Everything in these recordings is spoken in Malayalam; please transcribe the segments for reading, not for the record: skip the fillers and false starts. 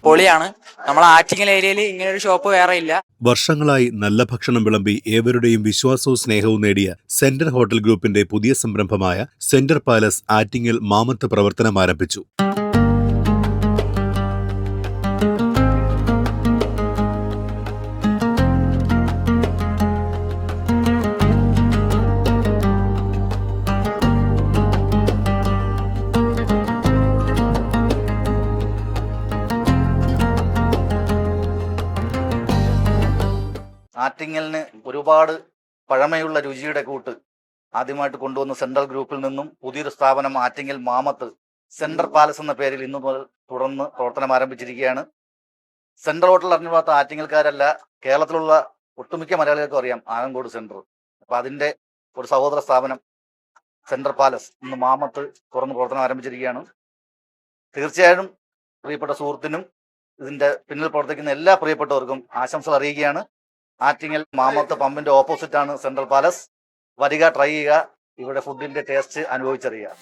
പൊളിയാണ്. നമ്മളെ ആറ്റിങ്ങൽ ഏരിയയിൽ ഇങ്ങനെ ഒരു ഷോപ്പ് വേറെ ഇല്ല. വർഷങ്ങളായി നല്ല ഭക്ഷണം വിളമ്പി ഏവരുടെയും വിശ്വാസവും സ്നേഹവും നേടിയ സെന്റർ ഹോട്ടൽ ഗ്രൂപ്പിന്റെ പുതിയ സംരംഭമായ സെന്റർ പാലസ് ആറ്റിങ്ങൽ മാമത്ത് പ്രവർത്തനം ആരംഭിച്ചു. ആറ്റിങ്ങലിന് ഒരുപാട് പഴമയുള്ള രുചിയുടെ കൂട്ട് ആദ്യമായിട്ട് കൊണ്ടുവന്ന സെൻട്രൽ ഗ്രൂപ്പിൽ നിന്നും പുതിയൊരു സ്ഥാപനം ആറ്റിങ്ങൽ മാമത്ത് സെൻട്രൽ പാലസ് എന്ന പേരിൽ ഇന്നു മുതൽ തുടർന്ന് പ്രവർത്തനം ആരംഭിച്ചിരിക്കുകയാണ്. സെൻട്രൽ ഹോട്ടൽ അറിഞ്ഞുപോകാത്ത ആറ്റിങ്ങൽക്കാരല്ല, കേരളത്തിലുള്ള ഒട്ടുമിക്ക മലയാളികൾക്കും അറിയാം ആലങ്കോട് സെൻട്രൽ. അപ്പം അതിൻ്റെ ഒരു സഹോദര സ്ഥാപനം സെൻട്രൽ പാലസ് ഇന്ന് മാമത്ത് തുറന്ന് പ്രവർത്തനം ആരംഭിച്ചിരിക്കുകയാണ്. തീർച്ചയായും പ്രിയപ്പെട്ട സുഹൃത്തിനും ഇതിൻ്റെ പിന്നിൽ പ്രവർത്തിക്കുന്ന എല്ലാ പ്രിയപ്പെട്ടവർക്കും ആശംസകൾ അറിയിക്കുകയാണ്. ആറ്റിങ്ങൽ മാമത്ത് പമ്പിന്റെ ഓപ്പോസിറ്റാണ് സെൻട്രൽ പാലസ്. വരിക, ട്രൈ ചെയ്യുക, ഇവിടെ ഫുഡിന്റെ ടേസ്റ്റ് അനുഭവിച്ചറിയുക.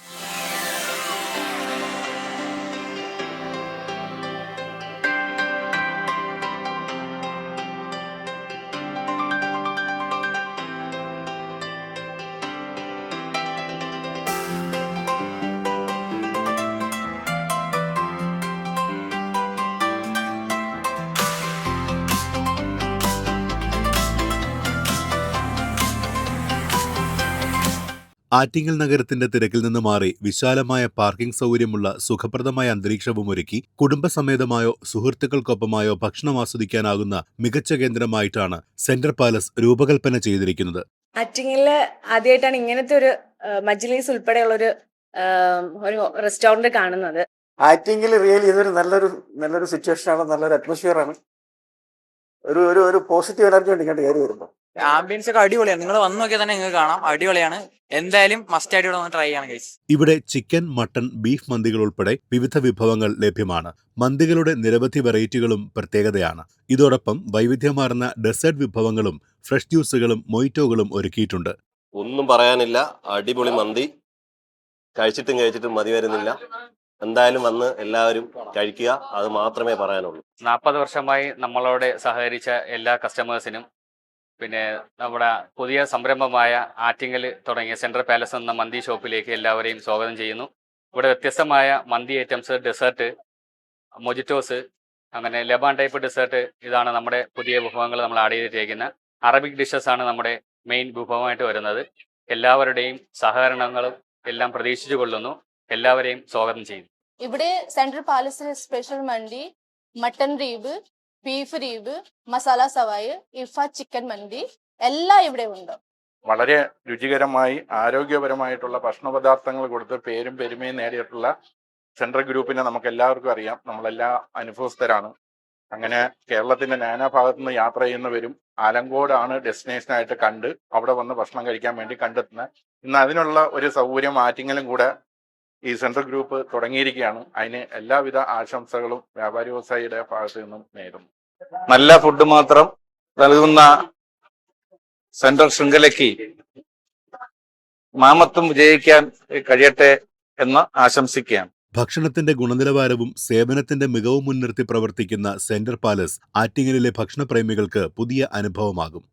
ആറ്റിങ്ങൽ നഗരത്തിന്റെ തിരക്കിൽ നിന്ന് മാറി വിശാലമായ പാർക്കിംഗ് സൗകര്യമുള്ള സുഖപ്രദമായ അന്തരീക്ഷവും ഒരുക്കി കുടുംബസമേതമായോ സുഹൃത്തുക്കൾക്കൊപ്പമായോ ഭക്ഷണം ആസ്വദിക്കാനാകുന്ന മികച്ച കേന്ദ്രമായിട്ടാണ് സെന്റർ പാലസ് രൂപകൽപ്പന ചെയ്തിരിക്കുന്നത്. ആറ്റിങ്ങലില് ആദ്യമായിട്ടാണ് ഇങ്ങനത്തെ ഒരു മജ്ലിസ് ഉൾപ്പെടെയുള്ള ഒരു റെസ്റ്റോറന്റ് കാണുന്നത്. ആറ്റിങ്ങൽ റിയലി ഇതൊരു നല്ലൊരു സിറ്റുവേഷൻ ആണ്, നല്ലൊരു അറ്റ്മോസ്ഫിയർ ആണ്. ഒരു പോസിറ്റീവ് എനർജി ഉണ്ട് ഇങ്ങോട്ട് കയറി വരുമ്പോൾ. ആംബിയൻസ് ഒക്കെ അടിപൊളിയാണ്. നിങ്ങൾ വന്നു നോക്കിയാൽ തന്നെ നിങ്ങൾക്ക് കാണാം, അടിപൊളിയാണ്. എന്തായാലും മസ്റ്റ് ആയിട്ട് ഇവിടെ ട്രൈ ചെയ്യണം ഗൈസ്. ഇവിടെ ചിക്കൻ, മട്ടൺ, ബീഫ് മന്തികൾ ഉൾപ്പെടെ വിവിധ വിഭവങ്ങൾ ലഭ്യമാണ്. മന്തികളുടെ നിരവധി വെറൈറ്റികളും പ്രത്യേകതയാണ്. ഇതോടൊപ്പം വൈവിധ്യമാർന്ന ഡെസേർട്ട് വിഭവങ്ങളും ഫ്രഷ് ജ്യൂസുകളും മൊയ്റ്റോകളും ഒരുക്കിയിട്ടുണ്ട്. ഒന്നും പറയാനില്ല, അടിപൊളി മന്തി. കഴിച്ചിട്ടും മതി വരുന്നില്ല. എന്തായാലും വന്ന് എല്ലാവരും കഴിക്കുക, അത് മാത്രമേ പറയാനുള്ളൂ. 40 വർഷമായി നമ്മളോട് സഹകരിച്ച എല്ലാ കസ്റ്റമേഴ്സിനും, പിന്നെ നമ്മുടെ പുതിയ സംരംഭമായ ആറ്റിങ്ങൽ തുടങ്ങിയ സെൻട്രൽ പാലസ് എന്ന മന്തി ഷോപ്പിലേക്ക് എല്ലാവരെയും സ്വാഗതം ചെയ്യുന്നു. ഇവിടെ വ്യത്യസ്തമായ മന്തി ഐറ്റംസ്, ഡെസേർട്ട്, മൊജിറ്റോസ്, അങ്ങനെ ലബാൻ ടൈപ്പ് ഡെസേർട്ട്, ഇതാണ് നമ്മുടെ പുതിയ വിഭവങ്ങൾ നമ്മൾ ആഡ് ചെയ്തിരിക്കുന്ന. അറബിക് ഡിഷസ് ആണ് നമ്മുടെ മെയിൻ വിഭവമായിട്ട് വരുന്നത്. എല്ലാവരുടെയും സഹകരണങ്ങളും എല്ലാം പ്രതീക്ഷിച്ചു കൊള്ളുന്നു. എല്ലാവരെയും സ്വാഗതം ചെയ്യുന്നു. ഇവിടെ സെൻട്രൽ പാലസിലെ special mandi, mutton rib, beef rib, masala സവായ്, ഇർഫ ചിക്കൻ മന്തി എല്ലാം ഇവിടെ ഉണ്ട്. വളരെ രുചികരമായി ആരോഗ്യപരമായിട്ടുള്ള ഭക്ഷണ പദാർത്ഥങ്ങൾ കൊടുത്ത് പേരും പെരുമയും നേടിയിട്ടുള്ള സെൻട്രൽ ഗ്രൂപ്പിനെ നമുക്ക് എല്ലാവർക്കും അറിയാം. നമ്മളെല്ലാം അനുഭവസ്ഥരാണ്. അങ്ങനെ കേരളത്തിന്റെ നാനാഭാഗത്തു നിന്ന് യാത്ര ചെയ്യുന്നവരും ആലങ്കോടാണ് ഡെസ്റ്റിനേഷനായിട്ട് കണ്ട് അവിടെ വന്ന് ഭക്ഷണം കഴിക്കാൻ വേണ്ടി കണ്ടെത്തുന്നത്. ഇന്ന് അതിനുള്ള ഒരു സൗകര്യം ആറ്റിങ്ങലും കൂടെ ഈ സെൻട്രൽ ഗ്രൂപ്പ് തുടങ്ങിയിരിക്കുകയാണ്. അതിന് എല്ലാവിധ ആശംസകളും വ്യാപാരി വ്യവസായിയുടെ ഭാഗത്തു നിന്നും നേരുന്നു. നല്ല ഫുഡ് മാത്രം നൽകുന്ന സെൻട്രൽ ശൃംഖലയ്ക്ക് മാമത്തും വിജയിക്കാൻ കഴിയട്ടെ എന്ന് ആശംസിക്കുകയാണ്. ഭക്ഷണത്തിന്റെ ഗുണനിലവാരവും സേവനത്തിന്റെ മികവും മുൻനിർത്തി പ്രവർത്തിക്കുന്ന സെന്റർ പാലസ് ആറ്റിങ്ങലിലെ ഭക്ഷണപ്രേമികൾക്ക് പുതിയ അനുഭവമാകും.